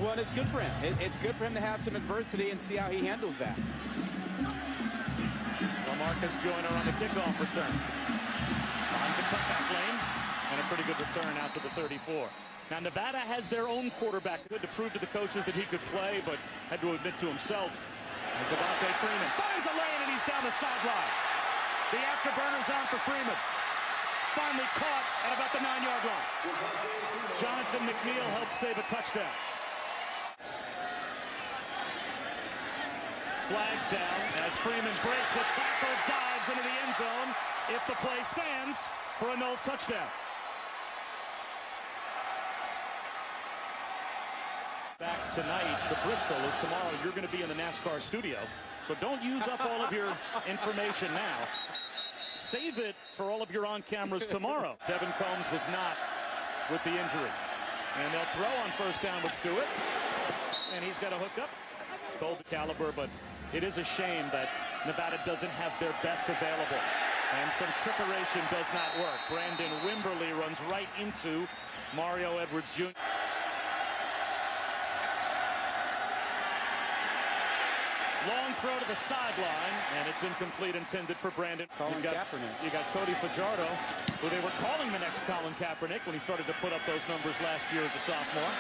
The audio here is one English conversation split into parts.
Well, and it's good for him. It's good for him to have some adversity and see how he handles that. LaMarcus Joyner on the kickoff return. Finds a cutback lane and a pretty good return out to the 34. Now, Nevada has their own quarterback. Good to prove to the coaches that he could play, but had to admit to himself as Devontae Freeman finds a lane and he's down the sideline. The afterburner's on for Freeman. Finally caught at about the 9-yard line. Jonathan McNeil helped save a touchdown. Flags down as Freeman breaks a tackle, dives into the end zone. If the play stands for a Knowles touchdown. Back tonight to Bristol, as tomorrow you're going to be in the NASCAR studio. So don't use up all of your information now. Save it for all of your on cameras tomorrow. Devin Combs was not with the injury. And they'll throw on first down with Stewart. And he's got a hookup. Colby caliber, but it is a shame that Nevada doesn't have their best available. And some trickeration does not work. Brandon Wimberly runs right into Mario Edwards Jr. Long throw to the sideline, and it's incomplete, intended for Brandon. Kaepernick. You got Cody Fajardo, who they were calling the next Colin Kaepernick when he started to put up those numbers last year as a sophomore.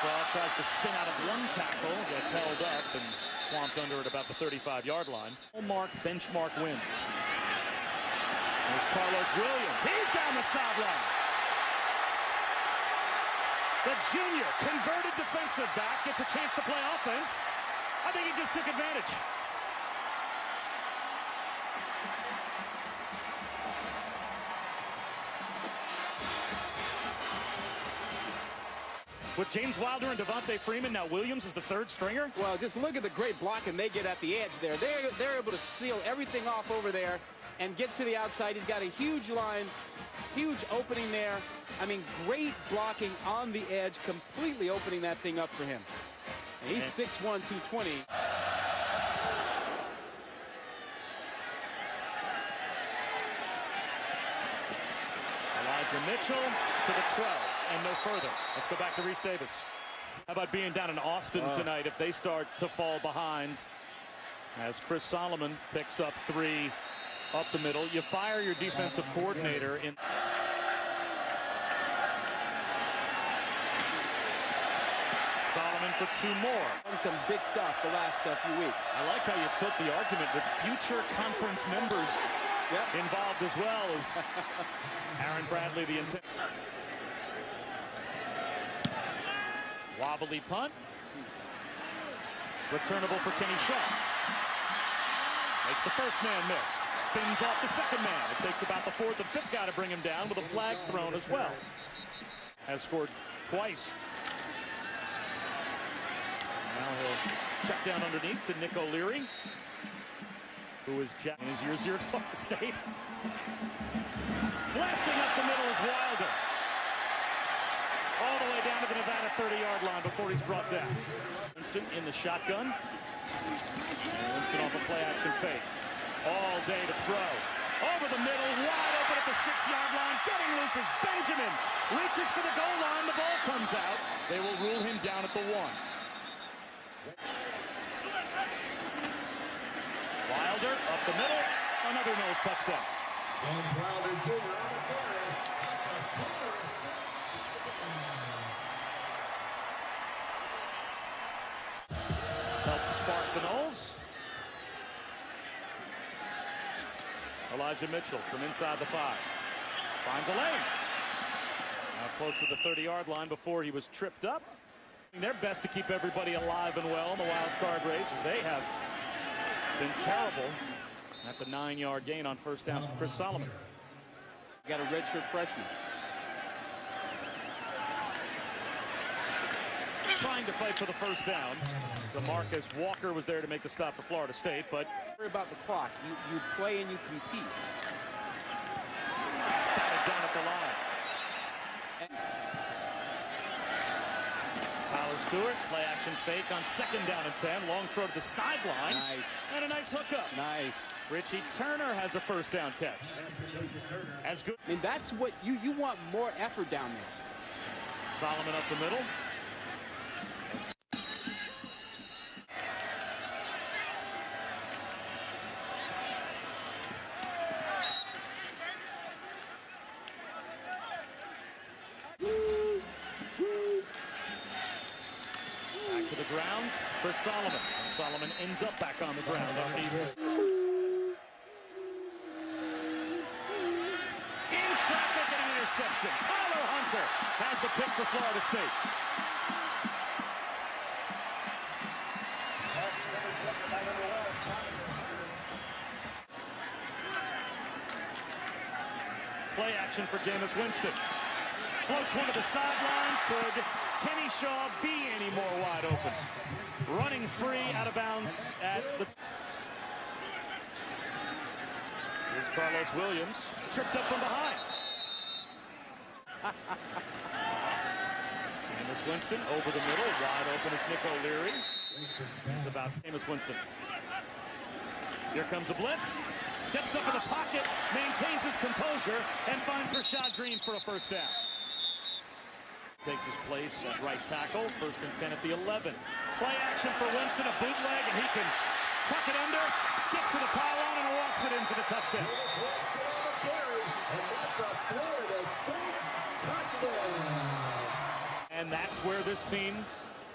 Shaw tries to spin out of one tackle, gets held up and swamped under at about the 35-yard line. Mark benchmark wins. There's Carlos Williams. He's down the sideline. The junior, converted defensive back, gets a chance to play offense. I think he just took advantage. With James Wilder and Devontae Freeman, now Williams is the third stringer. Well, just look at the great blocking they get at the edge there. They're able to seal everything off over there and get to the outside. He's got a huge line, huge opening there. I mean, great blocking on the edge, completely opening that thing up for him. And he's 6'1", 220. Elijah Mitchell to the 12 and no further. Let's go back to Reese Davis. How about being down in Austin tonight if they start to fall behind? As Chris Solomon picks up 3 up the middle. You fire your defensive coordinator in. Solomon for 2 more. And some big stuff the last few weeks. I like how you tilt the argument with future conference members involved as well as Aaron Bradley, the intent. Wobbly punt. Returnable for Kenny Shaw. Makes the first man miss. Spins off the second man. It takes about the 4th and 5th guy to bring him down with a flag thrown as well. Has scored twice. Now he'll check down underneath to Nick O'Leary, who is in his years here at Florida State. Blasting up the middle is Wilder. All the way down to the Nevada 30-yard line before he's brought down. Winston in the shotgun. And Winston off a play-action fake. All day to throw. Over the middle, wide open at the 6-yard line. Getting loose is Benjamin. Reaches for the goal line. The ball comes out. They will rule him down at the 1. Wilder up the middle. Another Knowles touchdown. Wilder Jr. on the corner. Helped spark the Knowles. Elijah Mitchell from inside the 5. Finds a lane. Now close to the 30-yard line before he was tripped up. Their best to keep everybody alive and well in the wild card race, as they have been terrible. That's a 9-yard gain on first down for Chris Solomon. You got a redshirt freshman. Trying to fight for the first down. DeMarcus Walker was there to make the stop for Florida State, but Worry about the clock. You play and you compete. it's batted down at the line. Tyler Stewart, play action fake on 2nd down and 10. Long throw to the sideline. Nice. And a nice hookup. Nice. Richie Turner has a first down catch. As good. I mean, that's what you want, more effort down there. Solomon up the middle. Back to the ground for Solomon. And Solomon ends up back on the ground underneath. In traffic and an interception. Tyler Hunter has the pick for Florida State. Play action for Jameis Winston. Floats one to the sideline. Could Kenny Shaw be any more wide open? Running free out of bounds at the... Here's Carlos Williams. Tripped up from behind. Jameis Winston over the middle. Wide open is Nick O'Leary. It's about Jameis Winston. Here comes a blitz. Steps up in the pocket. Maintains his composure. And finds Rashad Green for a first down. Takes his place at right tackle. 1st and 10 at the 11. Play action for Winston. A bootleg. And he can tuck it under. Gets to the pylon and walks it in for the touchdown. And that's where this team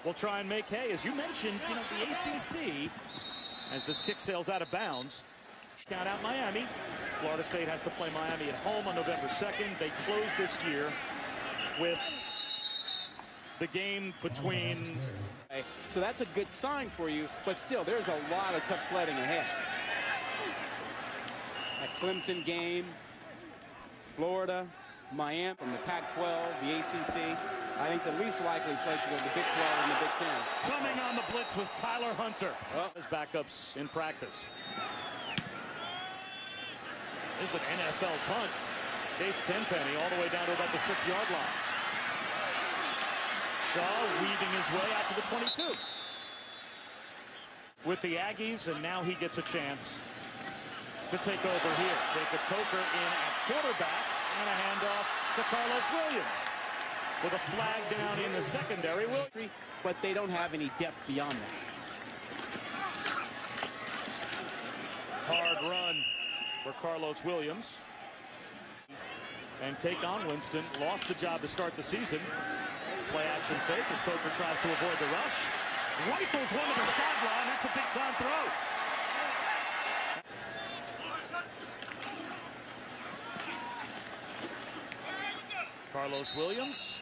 will try and make hay. As you mentioned, you know, the ACC, as this kick sails out of bounds, count out Miami. Florida State has to play Miami at home on November 2nd. They close this year with the game between... So that's a good sign for you, but still, there's a lot of tough sledding ahead. That Clemson game, Florida, Miami from the Pac-12, the ACC. I think the least likely places are the Big 12 and the Big 10. Coming on the blitz was Tyler Hunter. His backups in practice. This is an NFL punt. Chase Tenpenny all the way down to about the 6-yard line. Shaw weaving his way out to the 22. With the Aggies, and now he gets a chance to take over here. Jacob Coker in at quarterback, and a handoff to Carlos Williams. With a flag down in the secondary. But they don't have any depth beyond that. Hard run for Carlos Williams. And take on Winston. Lost the job to start the season. Play action fake as Coker tries to avoid the rush. Rifles one to the sideline. That's a big-time throw. Carlos Williams.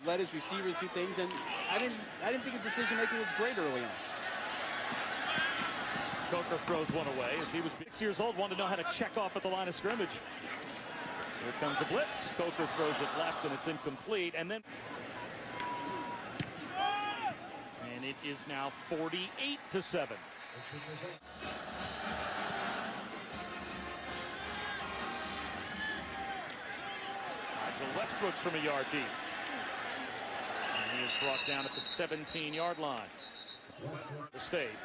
Let his receivers do things, and I didn't think his decision-making was great early on. Coker throws one away as he was 6 years old, wanted to know how to check off at the line of scrimmage. Here comes a blitz. Coker throws it left, and it's incomplete. And then... And it is now 48-7. Nigel Westbrooks from a yard deep. And he is brought down at the 17-yard line. The State.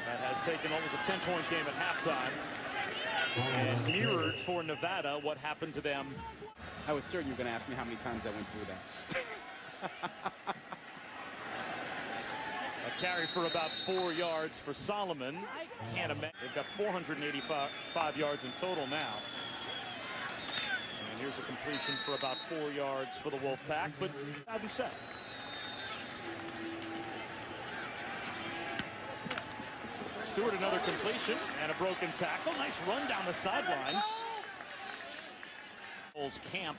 That has taken what was a 10-point game at halftime and mirrored for Nevada what happened to them. I was certain you were going to ask me how many times I went through that. A carry for about 4 yards for Solomon. I can't imagine. They've got 485 yards in total now. And here's a completion for about 4 yards for the Wolfpack, but I'll be set. Stewart, another completion and a broken tackle. Nice run down the sideline. Camp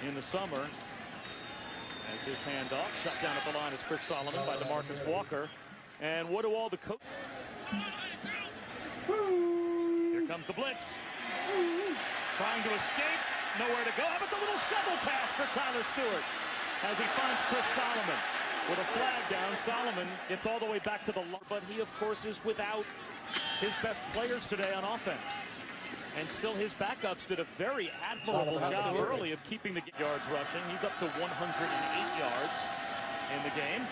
in the summer. As this handoff shut down at the line is Chris Solomon by DeMarcus Walker. And what do all the coaches? Here comes the blitz. Trying to escape. Nowhere to go. How about the little shovel pass for Tyler Stewart as he finds Chris Solomon? With a flag down, Solomon gets all the way back to the line, but he, of course, is without his best players today on offense. And still his backups did a very admirable job early of keeping the yards rushing. He's up to 108 yards in the game.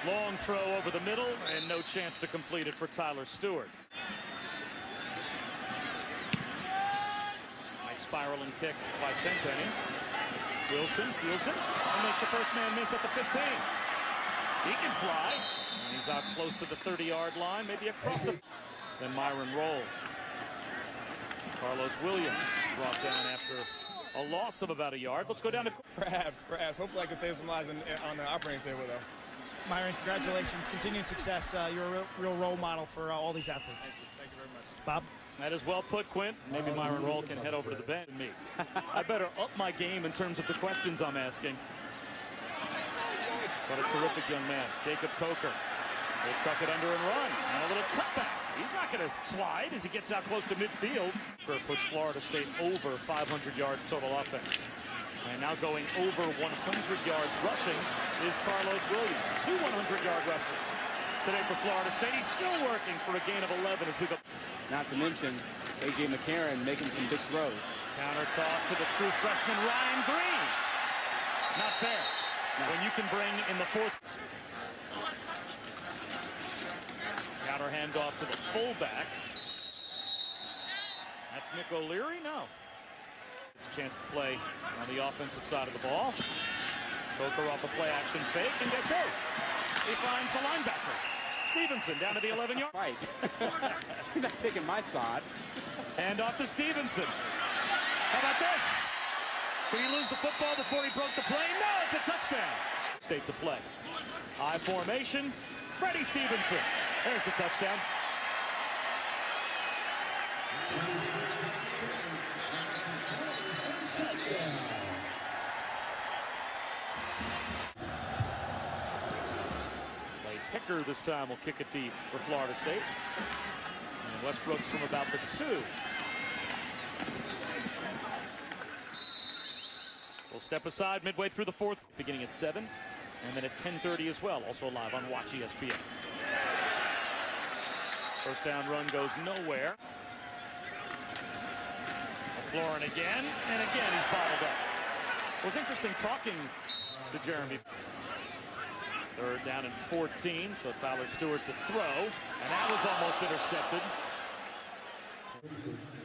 Long throw over the middle, and no chance to complete it for Tyler Stewart. Nice spiraling kick by Tenpenny. Wilson fields it and makes the first man miss at the 15. He can fly. And he's out close to the 30-yard line, maybe across the... Then Myron Roll. Carlos Williams brought down after a loss of about a yard. Let's go down to... Perhaps. Hopefully I can save some lives on the operating table, though. Myron, congratulations. Continued success. You're a real role model for all these athletes. Thank you very much. Bob? That is well put, Quint. Maybe Myron Roll can head over to the bench and me. I better up my game in terms of the questions I'm asking. But a terrific young man. Jacob Coker. Will tuck it under and run. And a little cutback. He's not going to slide as he gets out close to midfield. Puts Florida State over 500 yards total offense. And now going over 100 yards rushing is Carlos Williams. 2 100-yard rushes today for Florida State. He's still working for a gain of 11 as we go. Not to mention A.J. McCarron making some big throws. Counter toss to the true freshman Ryan Green. Not fair. When you can bring in the fourth. Counter handoff to the fullback. That's Nick O'Leary? No. It's a chance to play on the offensive side of the ball. Coker off a play-action fake, and guess who? He finds the linebacker. Stevenson down to the 11-yard. Right. You're not taking my side. Hand off to Stevenson. How about this? Did he lose the football before he broke the play? No, it's a touchdown. State to play. High formation. Freddie Stevenson. There's the touchdown. Picker this time will kick it deep for Florida State. And Westbrook's from about the 2. We'll step aside midway through the fourth, beginning at 7, and then at 10:30 as well, also live on Watch ESPN. First down run goes nowhere. McLaurin again, and again he's bottled up. It was interesting talking to Jeremy. Third down and 14, so Tyler Stewart to throw, and that was almost intercepted.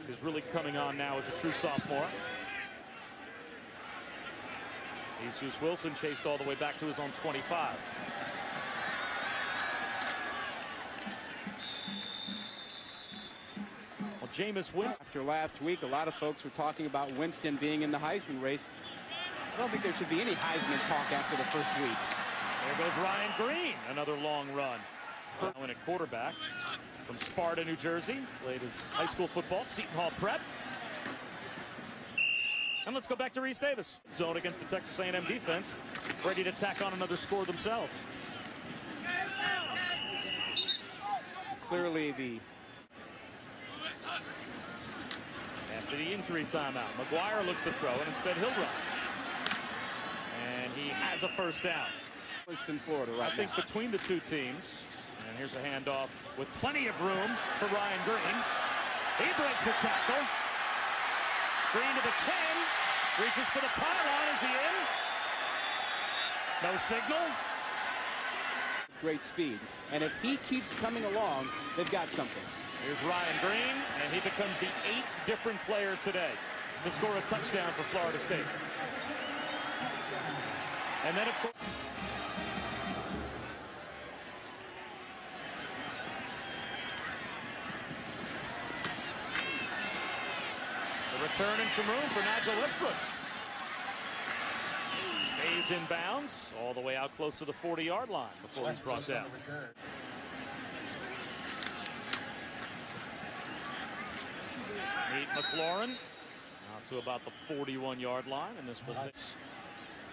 He's really coming on now as a true sophomore. Jesus Wilson chased all the way back to his own 25. Well, Jameis Winston. After last week, a lot of folks were talking about Winston being in the Heisman race. I don't think there should be any Heisman talk after the first week. There goes Ryan Green, another long run. Now in at quarterback from Sparta, New Jersey. Played his high school football at Seton Hall Prep. And let's go back to Reese Davis. Zone against the Texas A&M defense. Ready to tack on another score themselves. Clearly After the injury timeout, McGuire looks to throw, and instead he'll run. And he has a first down. in Florida right I think now. between the two teams. And here's a handoff with plenty of room for Ryan Green. He breaks the tackle. Green to the 10. Reaches for the pylon. Is he in? No signal. Great speed. And if he keeps coming along, they've got something. Here's Ryan Green, and he becomes the 8th different player today to score a touchdown for Florida State. And then, of course, the return and some room for Nigel Westbrook. Stays in bounds all the way out close to the 40-yard line before he's brought down. Meet McLaurin out to about the 41-yard line, and this will take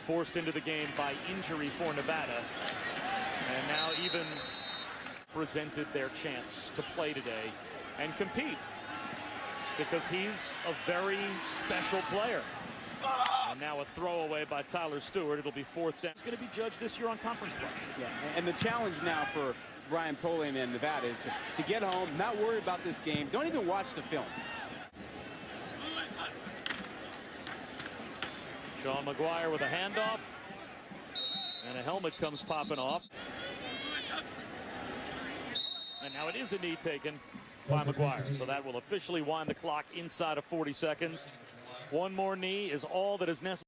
forced into the game by injury for Nevada, and now even presented their chance to play today and compete because he's a very special player. And now a throwaway by Tyler Stewart. It'll be fourth down. It's going to be judged this year on conference play. Yeah, and the challenge now for Brian Polian and Nevada is to get home, not worry about this game. Don't even watch the film. Sean McGuire with a handoff. And a helmet comes popping off. And now it is a knee taken by McGuire. So that will officially wind the clock inside of 40 seconds. One more knee is all that is necessary.